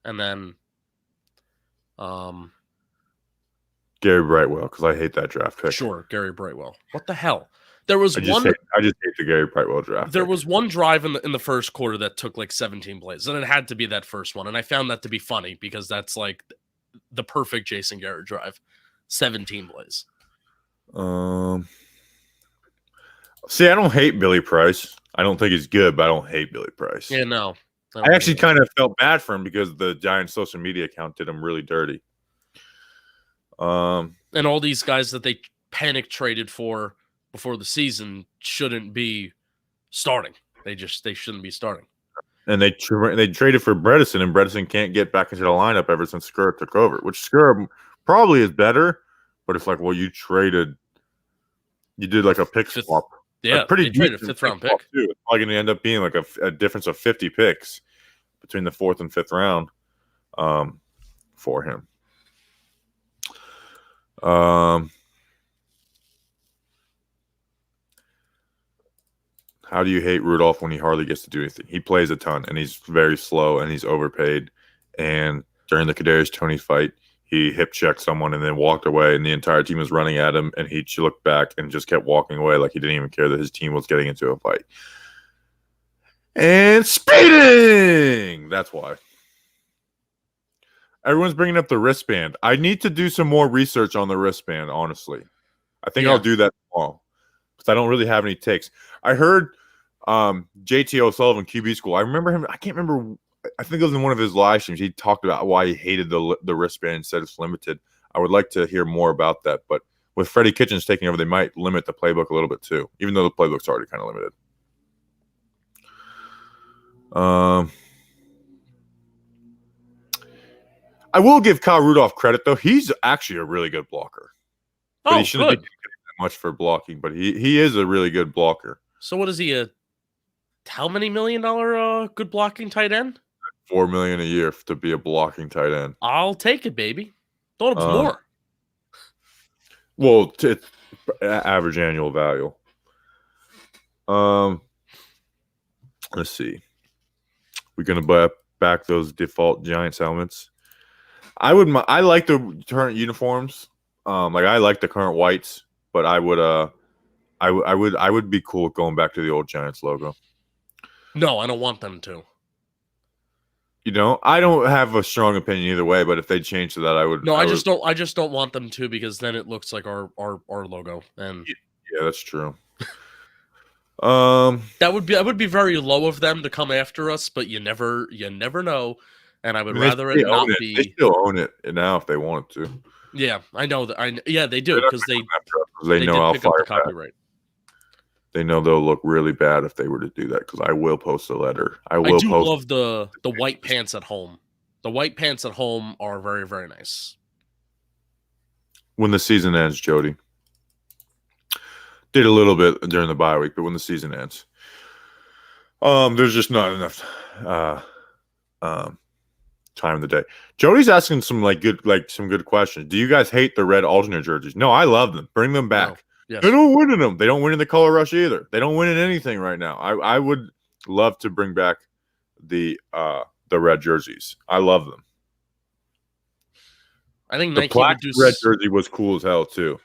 and then Gary Brightwell, because I hate that draft pick. Sure, Gary Brightwell. What the hell? There was I just hate the Gary Brightwell draft. There was one drive in the first quarter that took 17 plays, and it had to be that first one. And I found that to be funny because that's the perfect Jason Garrett drive. 17 plays. See, I don't hate Billy Price. I don't think he's good, but I don't hate Billy Price. Yeah, no. I actually kind of felt bad for him because the Giants' social media account did him really dirty. And all these guys that they panic traded for before the season shouldn't be starting. They shouldn't be starting. And they traded for Bredesen, and Bredesen can't get back into the lineup ever since Skura took over, which Skura probably is better, but it's you did a pick swap. Yeah, pretty traded a 5th round pick. Too. It's probably going to end up being a difference of 50 picks between the 4th and 5th round for him. How do you hate Rudolph when he hardly gets to do anything? He plays a ton, and he's very slow, and he's overpaid. And during the Kadarius Toney fight, he hip checked someone and then walked away, and the entire team was running at him, and he looked back and just kept walking away like he didn't even care that his team was getting into a fight. And speeding! That's why. Everyone's bringing up the wristband. I need to do some more research on the wristband, honestly. I think I'll do that tomorrow because I don't really have any takes. I heard JT O'Sullivan, QB School. I remember him. I can't remember. I think it was in one of his live streams. He talked about why he hated the wristband and said it's limited. I would like to hear more about that. But with Freddie Kitchens taking over, they might limit the playbook a little bit too, even though the playbook's already kind of limited. I will give Kyle Rudolph credit, though. He's actually a really good blocker. But he shouldn't be getting that much for blocking, but he is a really good blocker. So what is he, how many $1 million good blocking tight end? $4 million a year to be a blocking tight end. I'll take it, baby. Thought it was more. Well, it's average annual value. Let's see. We're gonna buy back those default Giants helmets. I like the current uniforms. I like the current whites, but I would be cool with going back to the old Giants logo. No, I don't want them to. I don't have a strong opinion either way, but if they change to that, I would. No, I just don't want them to because then it looks like our logo. And yeah, that's true. that would be very low of them to come after us, but you never know. And I would rather it not be. They still own it now if they wanted to. Yeah, I know that. Yeah, they do because they know I'll fire the copyright. They know they'll look really bad if they were to do that because I will post a letter. I love the white pants at home. The white pants at home are very, very nice. When the season ends, Jody. Did a little bit during the bye week, but when the season ends, there's just not enough time in the day. Jody's asking some good questions. Do you guys hate the red alternate jerseys? No, I love them. Bring them back. No. Yes. They don't win in them. They don't win in the color rush either. They don't win in anything right now. I would love to bring back the red jerseys. I love them. I think The Nike black would do red jersey was cool as hell too.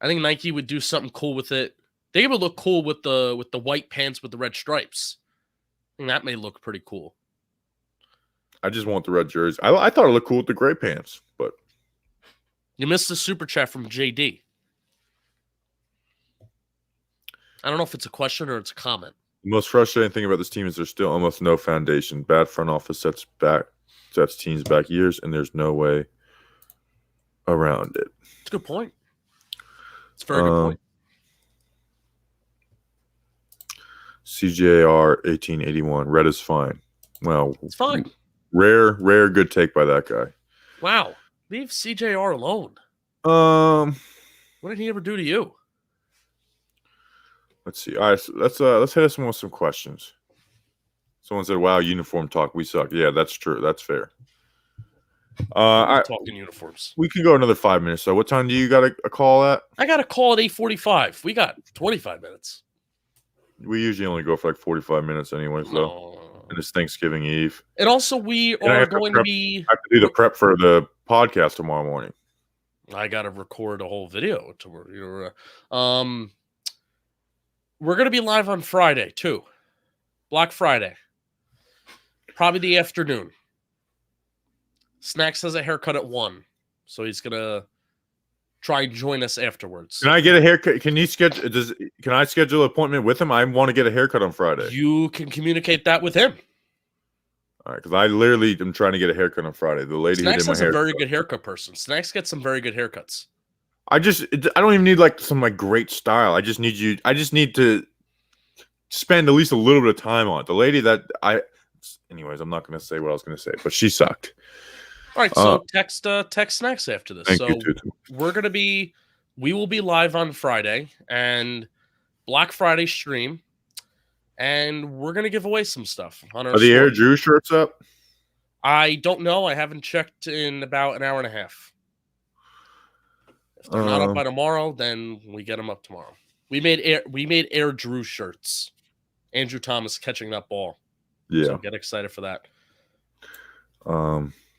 I think Nike would do something cool with it. They would look cool with the white pants with the red stripes. I think that may look pretty cool. I just want the red jersey. I thought it looked cool with the gray pants, but you missed the super chat from JD. I don't know if it's a question or it's a comment. The most frustrating thing about this team is there's still almost no foundation. Bad front office sets teams back years, and there's no way around it. It's a good point. It's a very good point. CJR 1881. Red is fine. Well, it's fine. Rare good take by that guy. Wow. Leave CJR alone. What did he ever do to you? Let's see. All right, so let's hit us with some questions. Someone said, "Wow, uniform talk. We suck." Yeah, that's true. That's fair. Talking uniforms. We can go another 5 minutes. So, what time do you got a call at? I got a call at 8:45. We got 25 minutes. We usually only go for like 45 minutes anyway. So, and it's Thanksgiving Eve. And also, we are going to be. I have to do the prep for the podcast tomorrow morning. I got to record a whole video. We're going to be live on Friday, too. Black Friday. Probably the afternoon. Snacks has a haircut at 1. So he's going to try and join us afterwards. Can I get a haircut? Can I schedule an appointment with him? I want to get a haircut on Friday. You can communicate that with him. All right, because I literally am trying to get a haircut on Friday. The lady Snacks who did my is hair. a very good haircut person. Snacks gets some very good haircuts. I don't even need like some like great style. I just need to spend at least a little bit of time on it. The lady anyways, I'm not going to say what I was going to say, but she sucked. All right, so text Snacks after this. Thank so you too. We will be live on Friday and Black Friday stream, and we're gonna give away some stuff on our. Are the Air Drew shirts up? I don't know. I haven't checked in about an hour and a half. If they're not up by tomorrow, then we get them up tomorrow. We made Air Drew shirts. Andrew Thomas catching that ball. Yeah. So get excited for that.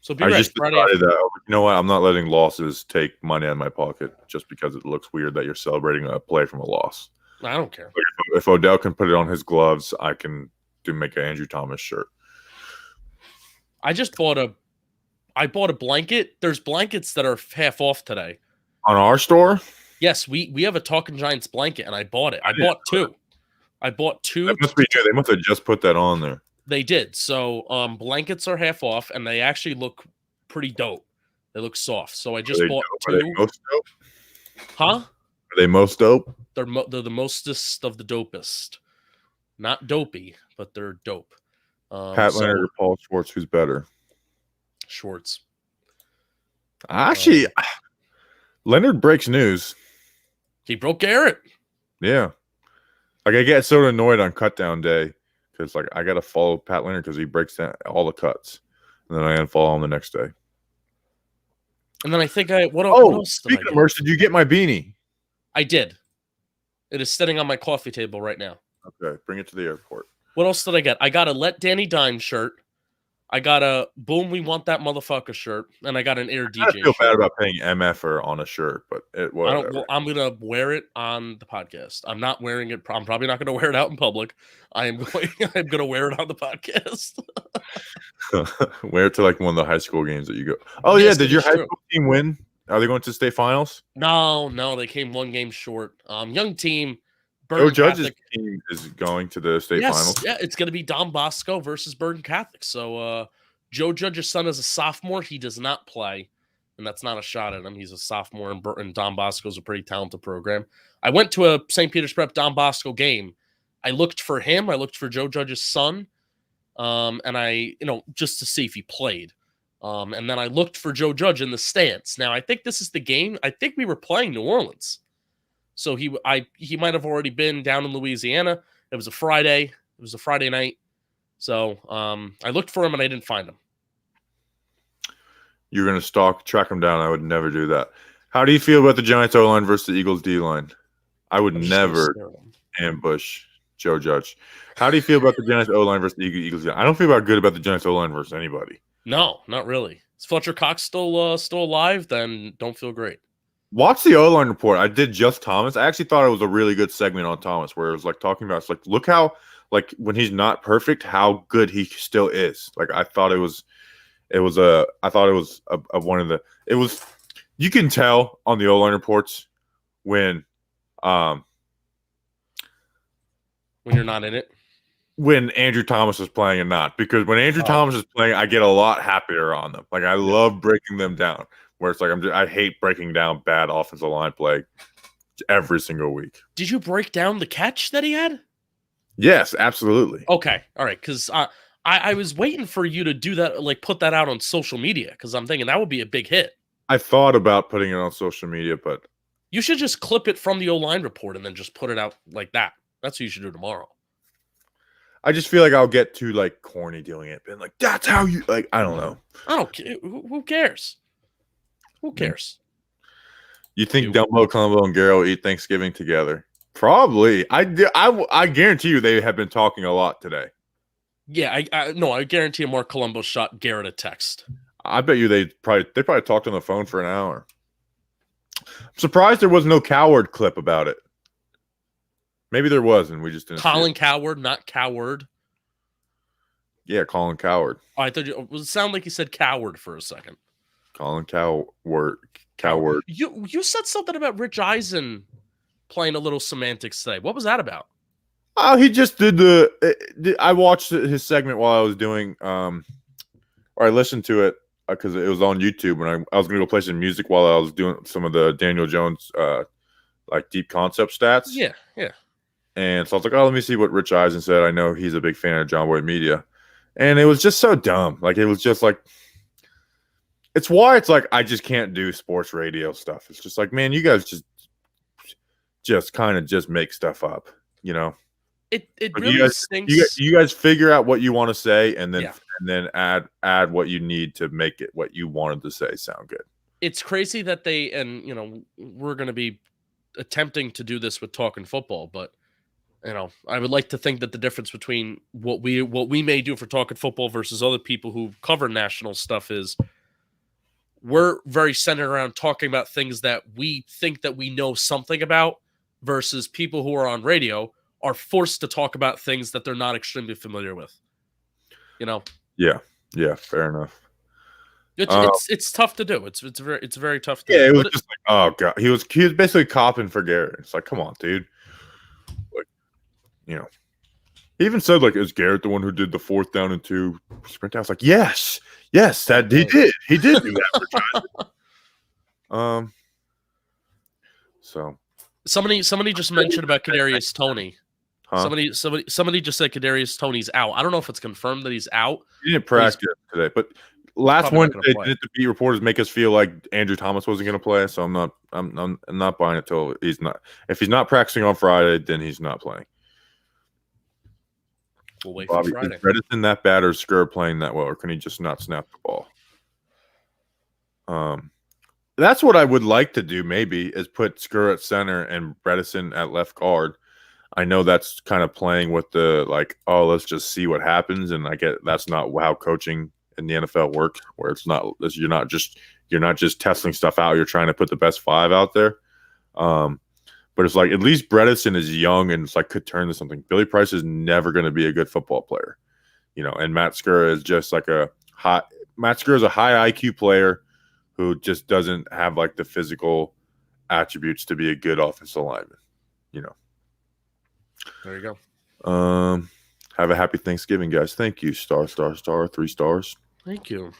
So be I ready. just decided that, you know what? I'm not letting losses take money out of my pocket just because it looks weird that you're celebrating a play from a loss. I don't care. If Odell can put it on his gloves, I can make an Andrew Thomas shirt. I bought a blanket. There's blankets that are half off today. On our store? Yes, we have a Talking Giants blanket, and I bought it. I bought two. That must be true. They must have just put that on there. They did. So blankets are half off, and they actually look pretty dope. They look soft. So I just bought two. Are they most dope? Huh? Are they most dope? They're the mostest of the dopest. Not dopey, but they're dope. Pat Leonard or Paul Schwartz, who's better? Schwartz. Actually, Leonard breaks news. He broke Garrett. Yeah. Like, I get so annoyed on cut down day because, like, I got to follow Pat Leonard because he breaks down all the cuts. And then I unfollow him the next day. And then I think what else speaking of merch, did you get my beanie? I did. It is sitting on my coffee table right now. Okay, bring it to the airport. What else did I get? I got a Let Danny Dine shirt. I got a Boom We Want That Motherfucker shirt, and I got an Air DJ. I feel bad about paying MFer on a shirt, but I'm gonna wear it on the podcast. I'm not wearing it. I'm probably not gonna wear it out in public. I'm gonna wear it on the podcast. Wear it to like one of the high school games that you go. Oh yes, yeah, did your high school team win? Are they going to state finals? No, they came one game short. Young team. Joe Judge's team is going to the state finals. Yeah, it's going to be Don Bosco versus Bergen Catholic. So Joe Judge's son is a sophomore. He does not play, and that's not a shot at him. He's a sophomore, and Don Bosco's a pretty talented program. I went to a St. Peter's Prep Don Bosco game. I looked for him. I looked for Joe Judge's son, and I, just to see if he played. And then I looked for Joe Judge in the stands. Now, I think this is the game. I think we were playing New Orleans. So he might have already been down in Louisiana. It was a Friday. It was a Friday night. So I looked for him and I didn't find him. You're going to track him down. I would never do that. How do you feel about the Giants O-line versus the Eagles D-line? I would never ambush Joe Judge. How do you feel about the Giants O-line versus the Eagles D-line? I don't feel good about the Giants O-line versus anybody. No, not really. Is Fletcher Cox still alive? Then don't feel great. Watch the O-line report. I did just Thomas. I actually thought it was a really good segment on Thomas, where it was like talking about, it's like, look how, like, when he's not perfect, how good he still is. Like, I thought it was one of the, it was, you can tell on the O-line reports when you're not in it. When Andrew Thomas is playing and not, because when Andrew Thomas is playing, I get a lot happier on them. Like, I love breaking them down. Where it's like I hate breaking down bad offensive line play every single week. Did you break down the catch that he had? Yes, absolutely. Okay, all right. Because I was waiting for you to do that, like put that out on social media, because I'm thinking that would be a big hit. I thought about putting it on social media, but you should just clip it from the O-line report and then just put it out like that. That's what you should do tomorrow. I just feel like I'll get too like corny doing it, and like that's how you like. I don't know. I don't care. Who cares? Who cares? You think Dumbo, Colombo, and Garrett will eat Thanksgiving together? Probably. I guarantee you they have been talking a lot today. Yeah, I guarantee Mark Colombo shot Garrett a text. I bet you they probably talked on the phone for an hour. I'm surprised there was no Coward clip about it. Maybe there was, and we just didn't. Colin Coward, not Coward. Yeah, Colin Coward. Oh, I thought it sounded like you said coward for a second. Colin Coward. You said something about Rich Eisen playing a little semantics today. What was that about? Oh, he just did I watched his segment while I was doing, or I listened to it because it was on YouTube, and I was going to go play some music while I was doing some of the Daniel Jones, like deep concept stats. Yeah. And so I was like, oh, let me see what Rich Eisen said. I know he's a big fan of John Boy Media. And it was just so dumb. Like, it was just like, it's why it's like I just can't do sports radio stuff. It's just like, man, you guys just kind of just make stuff up, you know? It like really stinks. You guys figure out what you want to say and then add what you need to make it what you wanted to say sound good. It's crazy that we're going to be attempting to do this with Talking Football, but I would like to think that the difference between what we may do for Talking Football versus other people who cover national stuff is we're very centered around talking about things that we think that we know something about, versus people who are on radio are forced to talk about things that they're not extremely familiar with. Yeah, fair enough. It's tough to do. It's very tough to do. Yeah, it was just like, oh god, he was basically copping for Garrett. It's like, come on, dude. Like, he even said, like, is Garrett the one who did the 4th down and 2 sprint down? I was like, yes, that he did. He did do that for Johnson. So somebody just mentioned about Kadarius Toney. Huh? Somebody just said Kadarius Toney's out. I don't know if it's confirmed that he's out. He didn't practice today, but last one did the beat reporters make us feel like Andrew Thomas wasn't going to play. So I'm not buying it till he's not. If he's not practicing on Friday, then he's not playing. We'll wait Bobby, for Friday. Is Bredesen that bad, or is Skur playing that well, or can he just not snap the ball? That's what I would like to do. Maybe is put Skur at center and Bredesen at left guard. I know that's kind of playing with the like, oh, let's just see what happens, and I get that's not how coaching in the NFL works. Where it's not you're not just testing stuff out. You're trying to put the best 5 out there. But it's like at least Bredesen is young and it's like could turn to something. Billy Price is never going to be a good football player, and Matt Skur is just like Matt Skur is a high IQ player who just doesn't have like the physical attributes to be a good offensive lineman, There you go. Have a happy Thanksgiving, guys. Thank you. Star, 3 stars. Thank you.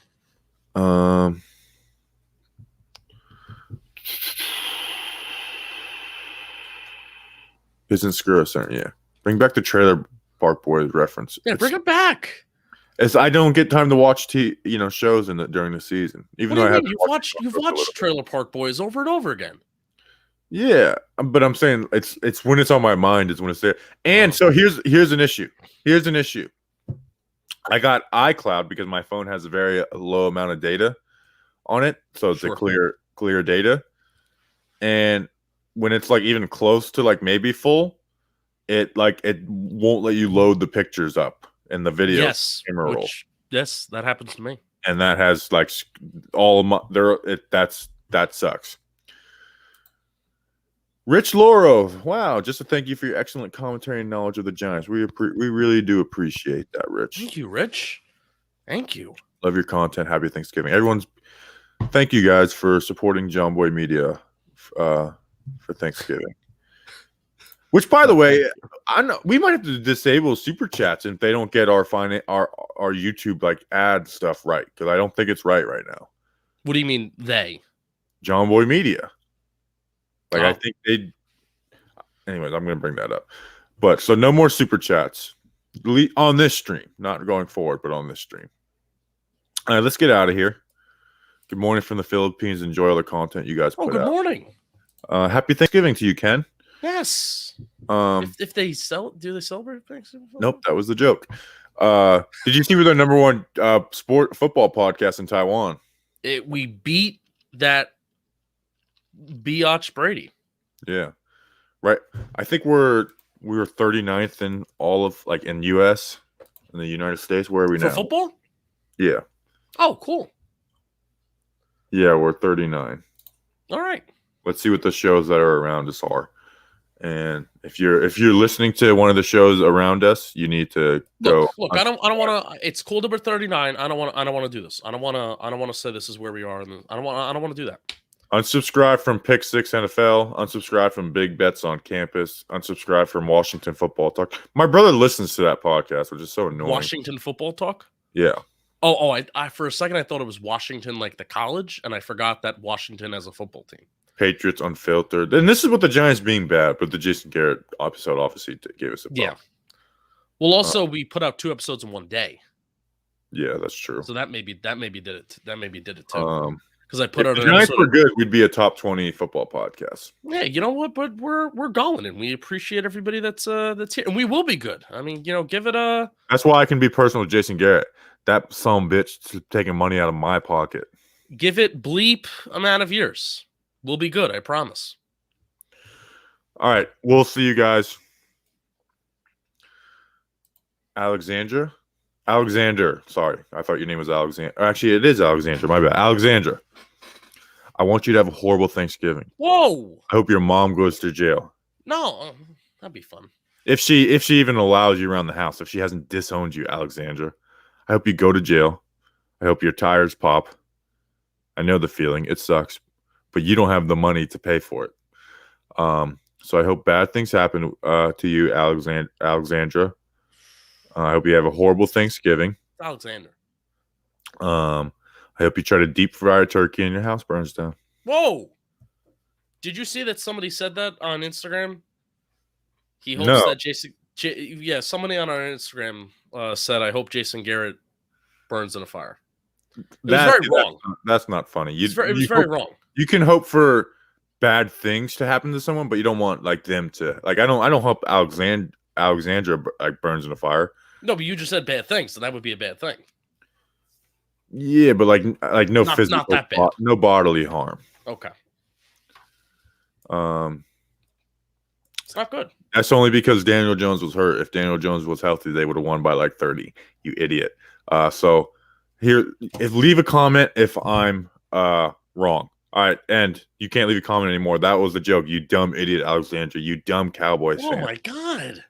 Isn't Skur a center? Yeah. Bring back the Trailer Park Boys reference. Yeah, bring it back. I don't get time to watch shows during the season. Even though I have you've watched Trailer Park Boys over and over again. Yeah, but I'm saying it's when it's on my mind is when it's there. And so here's an issue. I got iCloud because my phone has a very low amount of data on it, so it's a clear data. And when it's like even close to like maybe full, it won't let you load the pictures up and the video camera roll. Yes, that happens to me. and that has like all of my that sucks. Rich Loro, wow! Just to thank you for your excellent commentary and knowledge of the Giants. We really do appreciate that, Rich. Thank you, Rich. Thank you. Love your content. Happy Thanksgiving, thank you guys for supporting John Boy Media for Thanksgiving. Which, by the way, I know we might have to disable super chats if they don't get our YouTube like ad stuff right, because I don't think it's right now. What do you mean they? John Boy Media. Like, I think they. Anyways, I'm going to bring that up. But so no more super chats on this stream, not going forward, but on this stream. All right, let's get out of here. Good morning from the Philippines. Enjoy all the content you guys put out. Good morning. Happy Thanksgiving to you, Ken. Yes. If they do they celebrate Thanksgiving? Nope, that was the joke. Did you see we're the number one football podcast in Taiwan? We beat that Biatch Brady. Yeah, right. I think we were 39th in all of like in U.S. in the United States. Where are we now? For football? Yeah. Oh, cool. Yeah, we're 39. All right. Let's see what the shows that are around us are. And if you're listening to one of the shows around us, you need to go. Look, I don't want to. It's cool number 39. I don't want to do this. I don't want to say this is where we are. I don't want to do that. Unsubscribe from Pick 6 NFL. Unsubscribe from Big Bets on Campus. Unsubscribe from Washington Football Talk. My brother listens to that podcast, which is so annoying. Washington Football Talk? Yeah. I for a second I thought it was Washington, like the college, and I forgot that Washington as a football team. Patriots Unfiltered. And this is with the Giants being bad, but the Jason Garrett episode obviously gave us a bump. Yeah. Well, also we put out 2 episodes in one day. Yeah, that's true. So that maybe did it. That maybe did it too. Because I put out an episode. If the Giants were good, we'd be a top 20 football podcast. Yeah, you know what? But we're going, and we appreciate everybody that's here, and we will be good. I mean, give it a. That's why I can be personal with Jason Garrett. That son bitch taking money out of my pocket. Give it bleep amount of years. We'll be good, I promise. All right, we'll see you guys. Alexander, sorry. I thought your name was Alexander. Actually, it is Alexander. My bad. Alexandra, I want you to have a horrible Thanksgiving. Whoa. I hope your mom goes to jail. No, that'd be fun. If she even allows you around the house, if she hasn't disowned you, Alexandra, I hope you go to jail. I hope your tires pop. I know the feeling. It sucks. But you don't have the money to pay for it. So I hope bad things happen to you, Alexandra. I hope you have a horrible Thanksgiving. Alexander. I hope you try to deep fry a turkey and your house burns down. Whoa. Did you see that somebody said that on Instagram? He hopes that Jason... somebody on our Instagram said, I hope Jason Garrett burns in a fire. It was very wrong. That's not funny. It was very wrong. You can hope for bad things to happen to someone, but you don't want like them to I don't hope Alexandra like burns in a fire. No, but you just said bad things, so that would be a bad thing. Yeah, but like no physical, not that bad. No bodily harm. Okay. It's not good. That's only because Daniel Jones was hurt. If Daniel Jones was healthy, they would have won by like 30. You idiot. So here, leave a comment if I'm wrong. All right, and you can't leave a comment anymore. That was a joke. You dumb idiot, Alexandra. You dumb Cowboys fan. Oh my God.